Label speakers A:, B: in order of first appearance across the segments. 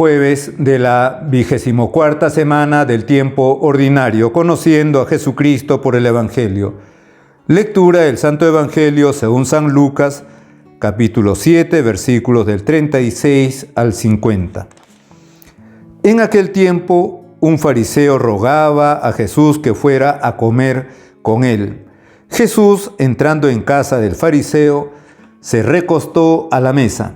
A: Jueves de la 24ª semana del tiempo ordinario, conociendo a Jesucristo por el Evangelio. Lectura del Santo Evangelio según San Lucas, capítulo 7, versículos del 36 al 50. En aquel tiempo, un fariseo rogaba a Jesús que fuera a comer con él. Jesús, entrando en casa del fariseo, se recostó a la mesa.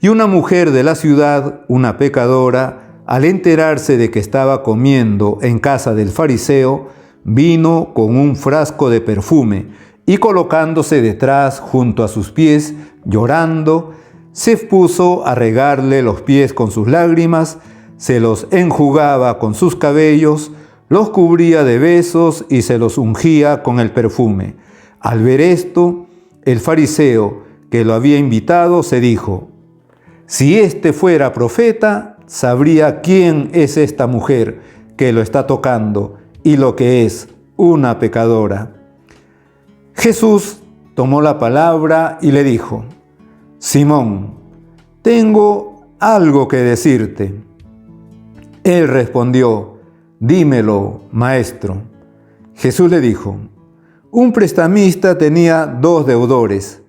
A: Y una mujer de la ciudad, una pecadora, al enterarse de que estaba comiendo en casa del fariseo, vino con un frasco de perfume y colocándose detrás junto a sus pies, llorando, se puso a regarle los pies con sus lágrimas, se los enjugaba con sus cabellos, los cubría de besos y se los ungía con el perfume. Al ver esto, el fariseo que lo había invitado se dijo: si este fuera profeta, sabría quién es esta mujer que lo está tocando y lo que es una pecadora. Jesús tomó la palabra y le dijo: Simón, tengo algo que decirte. Él respondió: dímelo, maestro. Jesús le dijo: un prestamista tenía 2 deudores.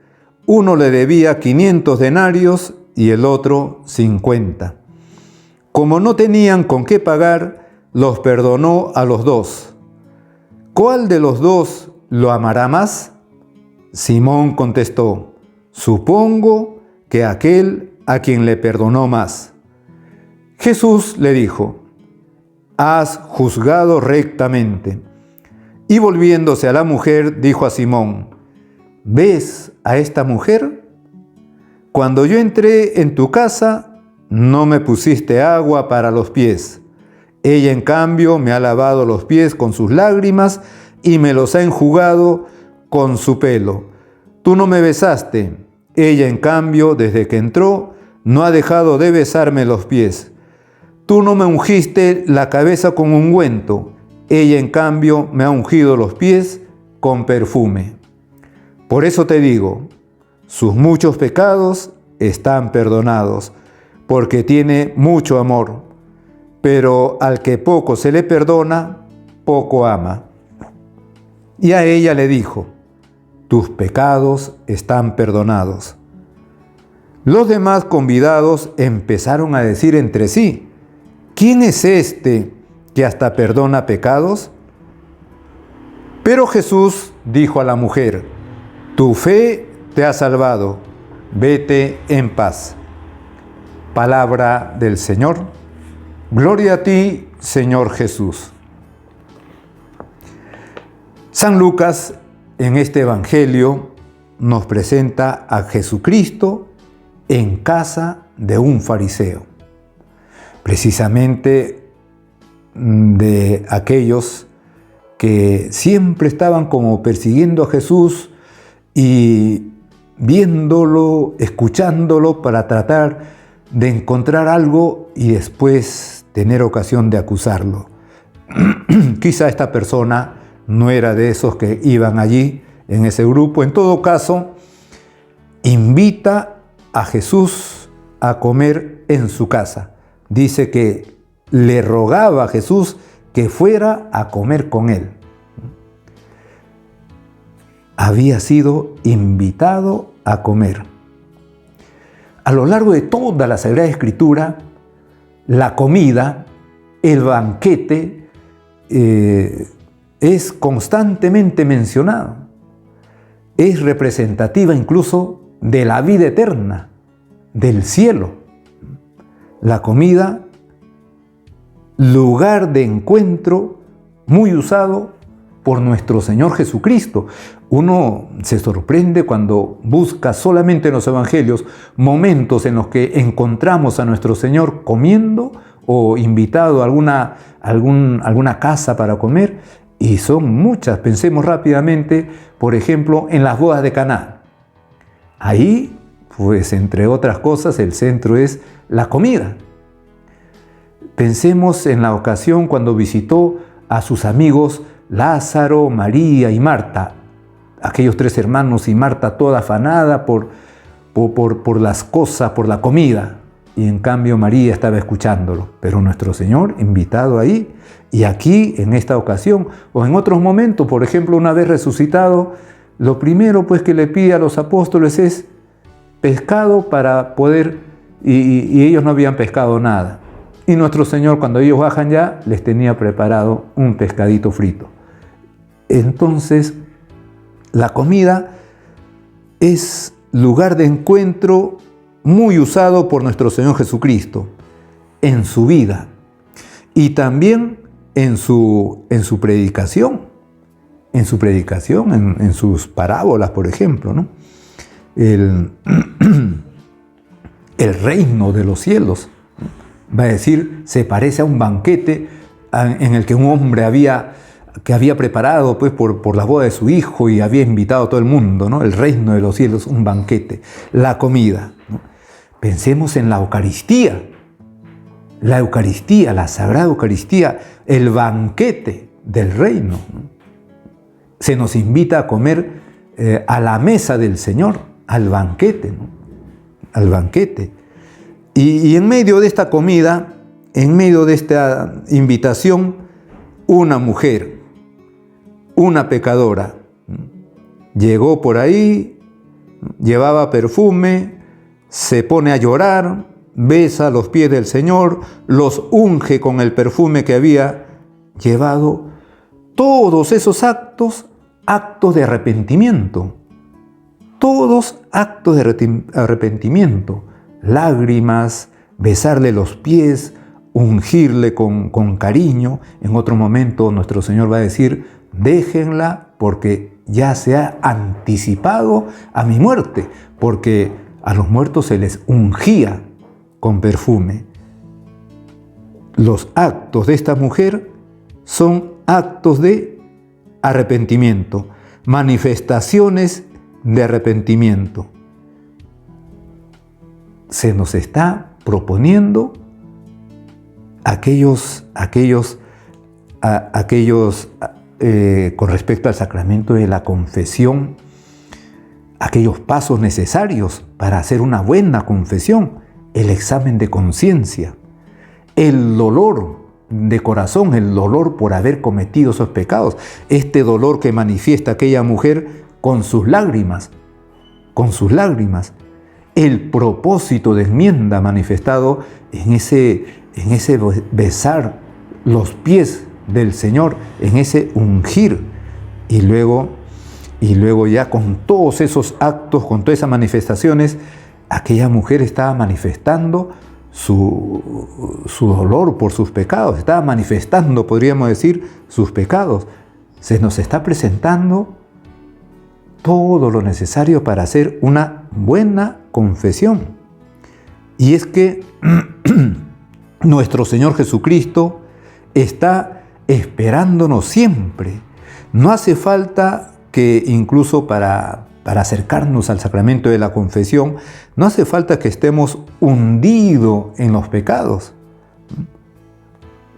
A: Uno le debía 500 denarios y el otro 50. Como no tenían con qué pagar, los perdonó a los 2. ¿Cuál de los 2 lo amará más? Simón contestó: supongo que aquel a quien le perdonó más. Jesús le dijo: has juzgado rectamente. Y volviéndose a la mujer, dijo a Simón: ¿ves a esta mujer? Cuando yo entré en tu casa, no me pusiste agua para los pies. Ella, en cambio, me ha lavado los pies con sus lágrimas y me los ha enjugado con su pelo. Tú no me besaste. Ella, en cambio, desde que entró, no ha dejado de besarme los pies. Tú no me ungiste la cabeza con ungüento. Ella, en cambio, me ha ungido los pies con perfume. Por eso te digo, sus muchos pecados están perdonados, porque tiene mucho amor. Pero al que poco se le perdona, poco ama. Y a ella le dijo: tus pecados están perdonados. Los demás convidados empezaron a decir entre sí: ¿quién es este que hasta perdona pecados? Pero Jesús dijo a la mujer: tu fe te ha salvado, vete en paz. Palabra del Señor. Gloria a ti, Señor Jesús. San Lucas, en este Evangelio, nos presenta a Jesucristo en casa de un fariseo. Precisamente de aquellos que siempre estaban como persiguiendo a Jesús y viéndolo, escuchándolo para tratar de encontrar algo y después tener ocasión de acusarlo. Quizá esta persona no era de esos que iban allí en ese grupo. En todo caso, invita a Jesús a comer en su casa. Dice que le rogaba a Jesús que fuera a comer con él. Había sido invitado a comer. A lo largo de toda la Sagrada Escritura, la comida, el banquete, es constantemente mencionado. Es representativa incluso de la vida eterna, del cielo. La comida, lugar de encuentro muy usado por nuestro Señor Jesucristo. Uno se sorprende cuando busca solamente en los evangelios momentos en los que encontramos a nuestro Señor comiendo o invitado a alguna casa para comer, y son muchas. Pensemos rápidamente, por ejemplo, en las bodas de Caná. Ahí, pues entre otras cosas, el centro es la comida. Pensemos en la ocasión cuando visitó a sus amigos Lázaro, María y Marta, aquellos 3 hermanos, y Marta toda afanada por las cosas, por la comida. y en cambio María estaba escuchándolo. Pero nuestro Señor invitado ahí, y aquí en esta ocasión o en otros momentos, por ejemplo, una vez resucitado, lo primero pues que le pide a los apóstoles es pescado para poder, y ellos no habían pescado nada. Y nuestro Señor, cuando ellos bajan ya, les tenía preparado un pescadito frito. Entonces, la comida es lugar de encuentro muy usado por nuestro Señor Jesucristo en su vida y también en su predicación, en sus parábolas, por ejemplo, ¿no? El reino de los cielos, va a decir, se parece a un banquete en el que un hombre había preparado pues, por la boda de su hijo y había invitado a todo el mundo, ¿no? El reino de los cielos, un banquete, la comida, ¿no? Pensemos en la Eucaristía, la Sagrada Eucaristía, el banquete del reino, ¿no? Se nos invita a comer a la mesa del Señor, al banquete, ¿no? Al banquete. Y en medio de esta comida, en medio de esta invitación, una mujer, una pecadora, llegó por ahí, llevaba perfume, se pone a llorar, besa los pies del Señor, los unge con el perfume que había llevado. Todos esos actos de arrepentimiento. Todos actos de arrepentimiento. Lágrimas, besarle los pies, ungirle con cariño. En otro momento nuestro Señor va a decir, déjenla porque ya se ha anticipado a mi muerte, porque a los muertos se les ungía con perfume. Los actos de esta mujer son actos de arrepentimiento, manifestaciones de arrepentimiento. Se nos está proponiendo aquellos con respecto al sacramento de la confesión, aquellos pasos necesarios para hacer una buena confesión, el examen de conciencia, el dolor de corazón, el dolor por haber cometido esos pecados, este dolor que manifiesta aquella mujer con sus lágrimas, el propósito de enmienda manifestado en ese besar los pies del Señor, en ese ungir, y luego ya con todos esos actos, con todas esas manifestaciones, aquella mujer estaba manifestando su dolor por sus pecados, estaba manifestando, podríamos decir, sus pecados. Se nos está presentando todo lo necesario para hacer una buena confesión. Y es que nuestro Señor Jesucristo está esperándonos siempre. No hace falta que incluso para acercarnos al sacramento de la confesión, no hace falta que estemos hundidos en los pecados.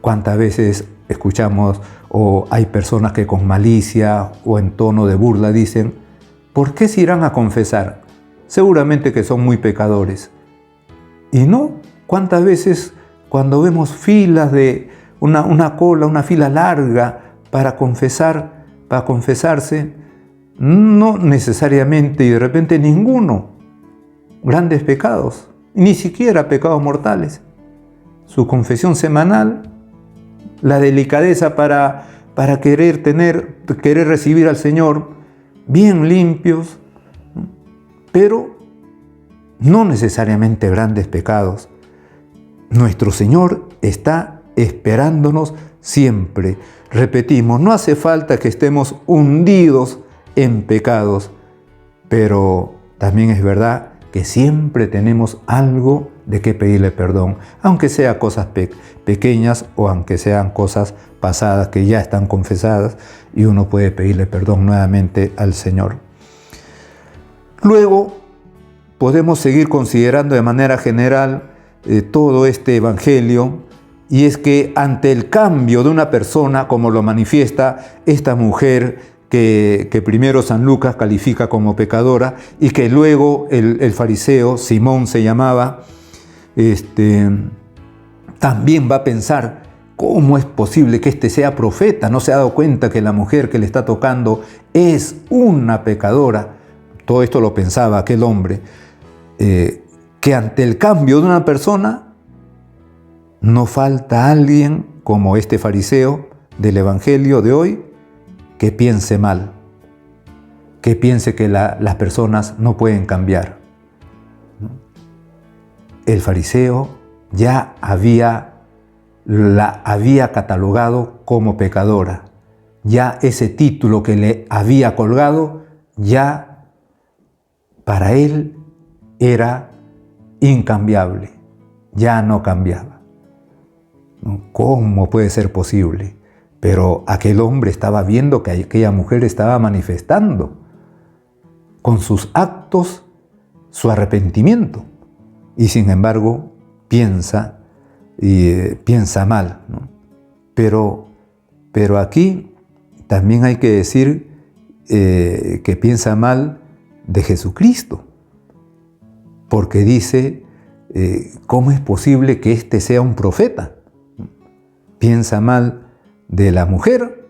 A: ¿Cuántas veces escuchamos o hay personas que con malicia o en tono de burla dicen, ¿por qué se irán a confesar? Seguramente que son muy pecadores. Y no, ¿cuántas veces cuando vemos filas de una cola, una fila larga para confesarse, no necesariamente y de repente ninguno, grandes pecados, ni siquiera pecados mortales. Su confesión semanal, la delicadeza para querer recibir al Señor bien limpios, pero no necesariamente grandes pecados. Nuestro Señor está esperándonos siempre. Repetimos, no hace falta que estemos hundidos en pecados, pero también es verdad que siempre tenemos algo de qué pedirle perdón, aunque sean cosas pequeñas o aunque sean cosas pasadas que ya están confesadas y uno puede pedirle perdón nuevamente al Señor. Luego podemos seguir considerando de manera general todo este evangelio, y es que ante el cambio de una persona, como lo manifiesta esta mujer que primero San Lucas califica como pecadora y que luego el fariseo, Simón se llamaba, también va a pensar, ¿cómo es posible que este sea profeta? ¿No se ha dado cuenta que la mujer que le está tocando es una pecadora? Todo esto lo pensaba aquel hombre, que ante el cambio de una persona no falta alguien como este fariseo del Evangelio de hoy que piense mal, que piense que las personas no pueden cambiar. El fariseo ya la había catalogado como pecadora. Ya ese título que le había colgado, ya para él era incambiable, ya no cambiaba. ¿Cómo puede ser posible? Pero aquel hombre estaba viendo que aquella mujer estaba manifestando con sus actos su arrepentimiento. Y sin embargo piensa mal, ¿no? Pero aquí también hay que decir que piensa mal de Jesucristo, porque dice, ¿cómo es posible que este sea un profeta? Piensa mal de la mujer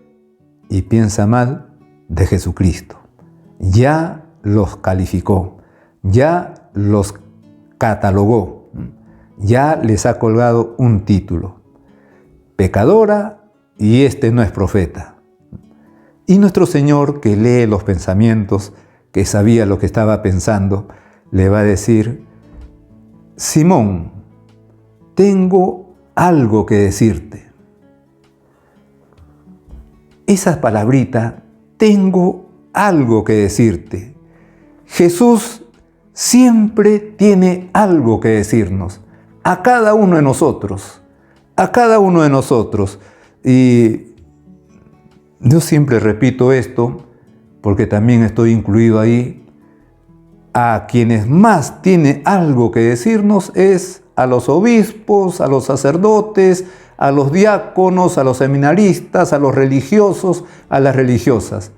A: y piensa mal de Jesucristo. Ya los calificó, ya los catalogó, ya les ha colgado un título: pecadora, y este no es profeta. Y nuestro Señor, que lee los pensamientos, que sabía lo que estaba pensando, le va a decir: Simón, tengo algo que decirte. Esa palabrita, tengo algo que decirte. Jesús siempre tiene algo que decirnos, a cada uno de nosotros, a cada uno de nosotros. Y yo siempre repito esto, porque también estoy incluido ahí. A quienes más tiene algo que decirnos es a los obispos, a los sacerdotes, a los diáconos, a los seminaristas, a los religiosos, a las religiosas.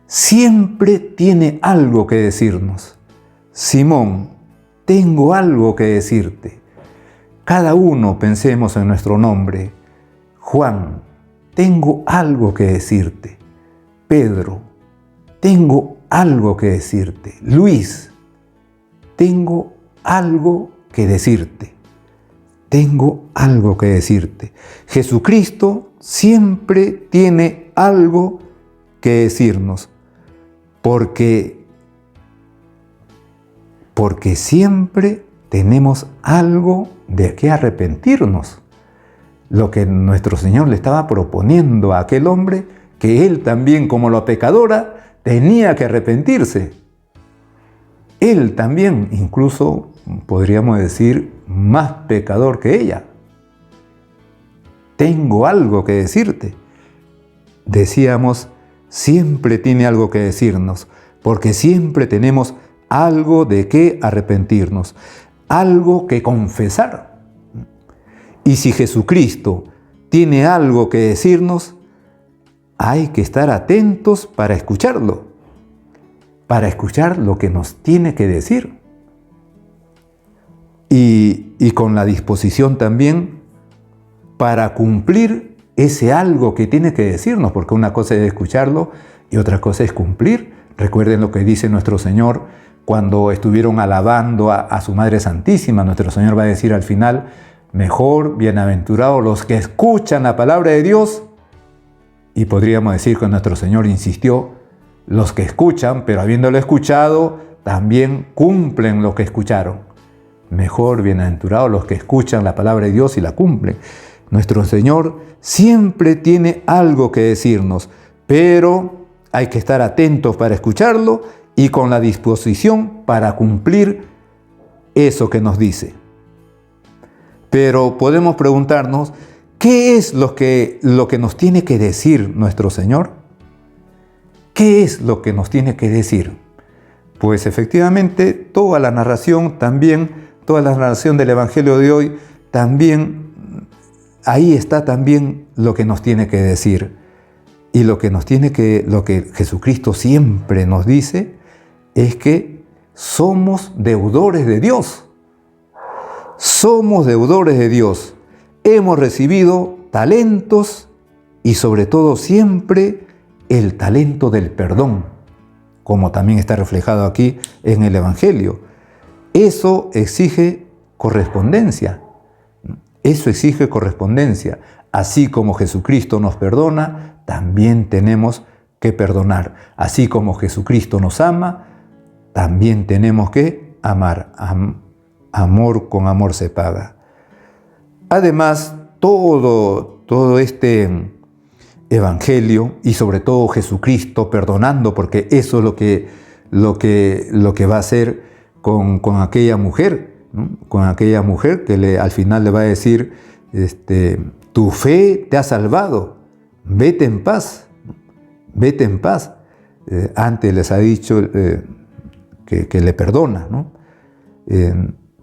A: Siempre tiene algo que decirnos. Simón, tengo algo que decirte. Cada uno pensemos en nuestro nombre. Juan, tengo algo que decirte. Pedro, tengo algo que decirte. Luis, tengo algo que decirte. Tengo algo que decirte. Jesucristo siempre tiene algo que decirnos, porque siempre tenemos algo de qué arrepentirnos. Lo que nuestro Señor le estaba proponiendo a aquel hombre, que él también, como la pecadora, tenía que arrepentirse. Él también, incluso podríamos decir, más pecador que ella. Tengo algo que decirte. Decíamos, siempre tiene algo que decirnos, porque siempre tenemos algo de qué arrepentirnos, algo que confesar. Y si Jesucristo tiene algo que decirnos, hay que estar atentos para escucharlo, para escuchar lo que nos tiene que decir. Y con la disposición también para cumplir ese algo que tiene que decirnos, porque una cosa es escucharlo y otra cosa es cumplir. Recuerden lo que dice nuestro Señor cuando estuvieron alabando a su Madre Santísima. Nuestro Señor va a decir al final: mejor, bienaventurados los que escuchan la palabra de Dios. Y podríamos decir que nuestro Señor insistió: los que escuchan, pero habiéndolo escuchado, también cumplen lo que escucharon. Mejor, bienaventurados los que escuchan la palabra de Dios y la cumplen. Nuestro Señor siempre tiene algo que decirnos, pero hay que estar atentos para escucharlo y con la disposición para cumplir eso que nos dice. Pero podemos preguntarnos, ¿qué es lo que nos tiene que decir nuestro Señor? ¿Qué es lo que nos tiene que decir? Pues efectivamente, toda la narración del Evangelio de hoy, también, ahí está también lo que nos tiene que decir. Y lo que Jesucristo siempre nos dice es que somos deudores de Dios. somos deudores de Dios, hemos recibido talentos y sobre todo siempre el talento del perdón, como también está reflejado aquí en el Evangelio. Eso exige correspondencia. Eso exige correspondencia. Así como Jesucristo nos perdona, también tenemos que perdonar. Así como Jesucristo nos ama, también tenemos que amar. Amor con amor se paga. Además, todo este Evangelio y sobre todo Jesucristo perdonando, porque eso es lo que va a hacer con aquella mujer, ¿no? Con aquella mujer que al final le va a decir, tu fe te ha salvado, vete en paz, vete en paz. Antes les ha dicho que le perdona, ¿no?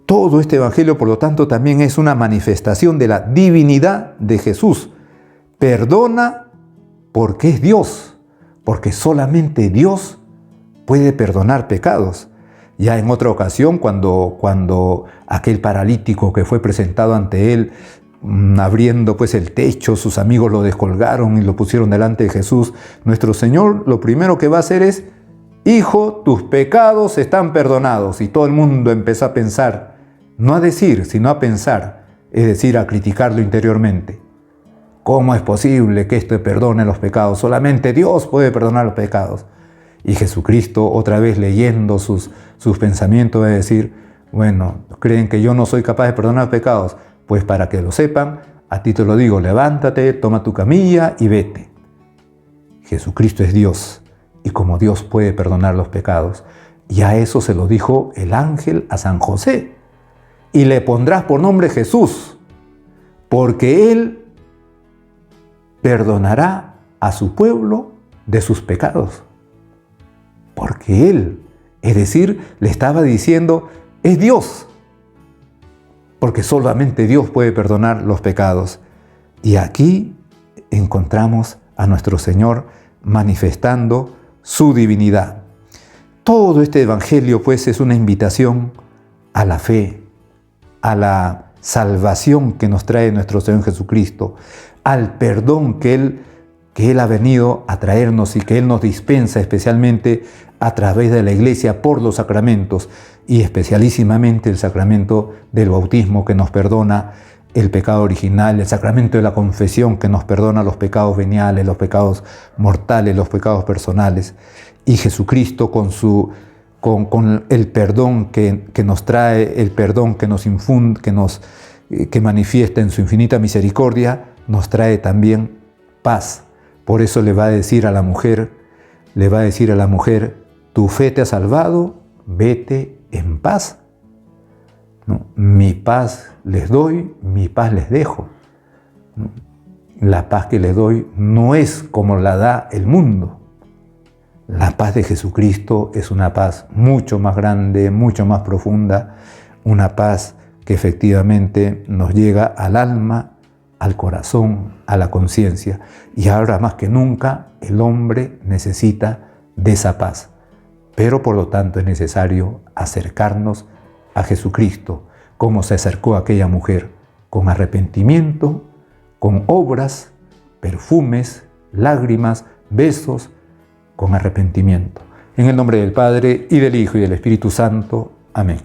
A: Todo este Evangelio, por lo tanto, también es una manifestación de la divinidad de Jesús. Perdona porque es Dios, porque solamente Dios puede perdonar pecados. Ya en otra ocasión, cuando aquel paralítico que fue presentado ante él, abriendo pues el techo, sus amigos lo descolgaron y lo pusieron delante de Jesús, nuestro Señor lo primero que va a hacer es: hijo, tus pecados están perdonados. Y todo el mundo empezó a pensar, no a decir, sino a pensar, es decir, a criticarlo interiormente. ¿Cómo es posible que esto perdone los pecados? Solamente Dios puede perdonar los pecados. Y Jesucristo, otra vez leyendo sus pensamientos, va a decir, bueno, ¿creen que yo no soy capaz de perdonar pecados? Pues para que lo sepan, a ti te lo digo, levántate, toma tu camilla y vete. Jesucristo es Dios, y como Dios puede perdonar los pecados. Y a eso se lo dijo el ángel a San José. Y le pondrás por nombre Jesús, porque Él perdonará a su pueblo de sus pecados. Porque Él, es decir, le estaba diciendo, es Dios. Porque solamente Dios puede perdonar los pecados. Y aquí encontramos a nuestro Señor manifestando su divinidad. Todo este Evangelio, pues, es una invitación a la fe, a la salvación que nos trae nuestro Señor Jesucristo, al perdón que Él ha venido a traernos y que Él nos dispensa especialmente a través de la Iglesia por los sacramentos y especialísimamente el sacramento del bautismo que nos perdona el pecado original, el sacramento de la confesión que nos perdona los pecados veniales, los pecados mortales, los pecados personales. Y Jesucristo con el perdón que nos trae, el perdón que nos infunde, que manifiesta en su infinita misericordia, nos trae también paz. Por eso le va a decir a la mujer, tu fe te ha salvado, vete en paz. ¿No? Mi paz les doy, mi paz les dejo. ¿No? La paz que les doy no es como la da el mundo. La paz de Jesucristo es una paz mucho más grande, mucho más profunda, una paz que efectivamente nos llega al alma, al corazón, a la conciencia. Y ahora más que nunca el hombre necesita de esa paz. Pero por lo tanto es necesario acercarnos a Jesucristo, como se acercó aquella mujer, con arrepentimiento, con obras, perfumes, lágrimas, besos, con arrepentimiento. En el nombre del Padre, y del Hijo, y del Espíritu Santo. Amén.